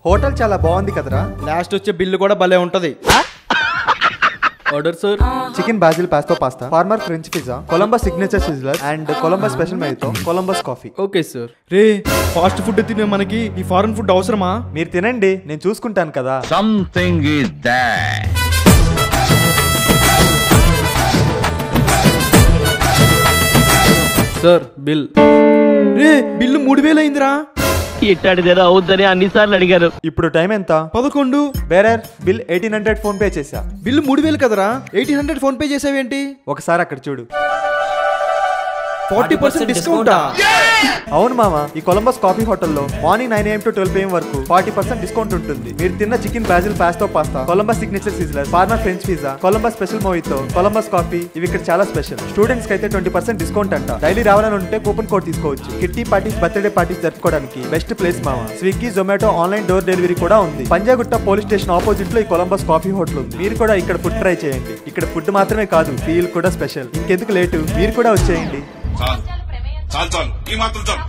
Hotel చాలా బాగుంది కదరా. లాస్ట్ వచ్చే బిల్లు కూడా భలే ఉంటది. Order sir. Chicken basil pasta, farmer French pizza, Columbus signature sizzler and Columbus special mojito, Columbus coffee. Okay sir. రే ఫాస్ట్ ఫుడ్ తినే మనకి ఈ ఫారెన్ ఫుడ్ అవసరమా? మీరు తినండి, నేను చూసుకుంటాను కదా. Something is there. Sir bill. రే బిల్లు 3000 అయిందిరా. ఇట్టాడిదేదో అవుద్దని అన్నిసార్లు అడిగారు. ఇప్పుడు టైం ఎంత? 11. బేరర్ బిల్ 1800 ఫోన్ పే చేసా. బిల్లు 3000 కదరా, 1800 ఫోన్ పే చేసావేంటి? ఒకసారి అక్కడ చూడు. 40% డిస్కౌంటా? అవును మామ, ఈ కొలంబస్ కాఫీ హోటల్లో మార్నింగ్ 9 AM to 12 PM వరకు 40% డిస్కౌంట్ ఉంటుంది. మీరు తిన్న chicken basil pasta, Columbus signature sizzler, farmer French pizza, Columbus special mojito, Columbus coffee ఇవి ఇక్కడ చాలా స్పెషల్. స్టూడెంట్స్ కి అయితే 20% డిస్కౌంట్ అంట. డైలీ రావాలని ఉంటే కూపన్ కోడ్ తీసుకోవచ్చు. కిట్టి పార్టీస్, బర్త్డే పార్టీస్ జరుపుకోవడానికి బెస్ట్ ప్లేస్ మామ. Swiggy, Zomato online door delivery కూడా ఉంది. పంజాగుట్ట పోలీస్ స్టేషన్ ఆపోజిట్ లో ఈ కొలంబస్ కాఫీ హోటల్ ఉంది. మీరు కూడా ఇక్కడ ఫుడ్ ట్రై చేయండి. ఇక్కడ ఫుడ్ మాత్రమే కాదు, ఫీల్ కూడా స్పెషల్. ఇంకెందుకు లేటు, మీరు కూడా వచ్చేయండి. చాలు చాలు, ఈ మాత్రం చాలు.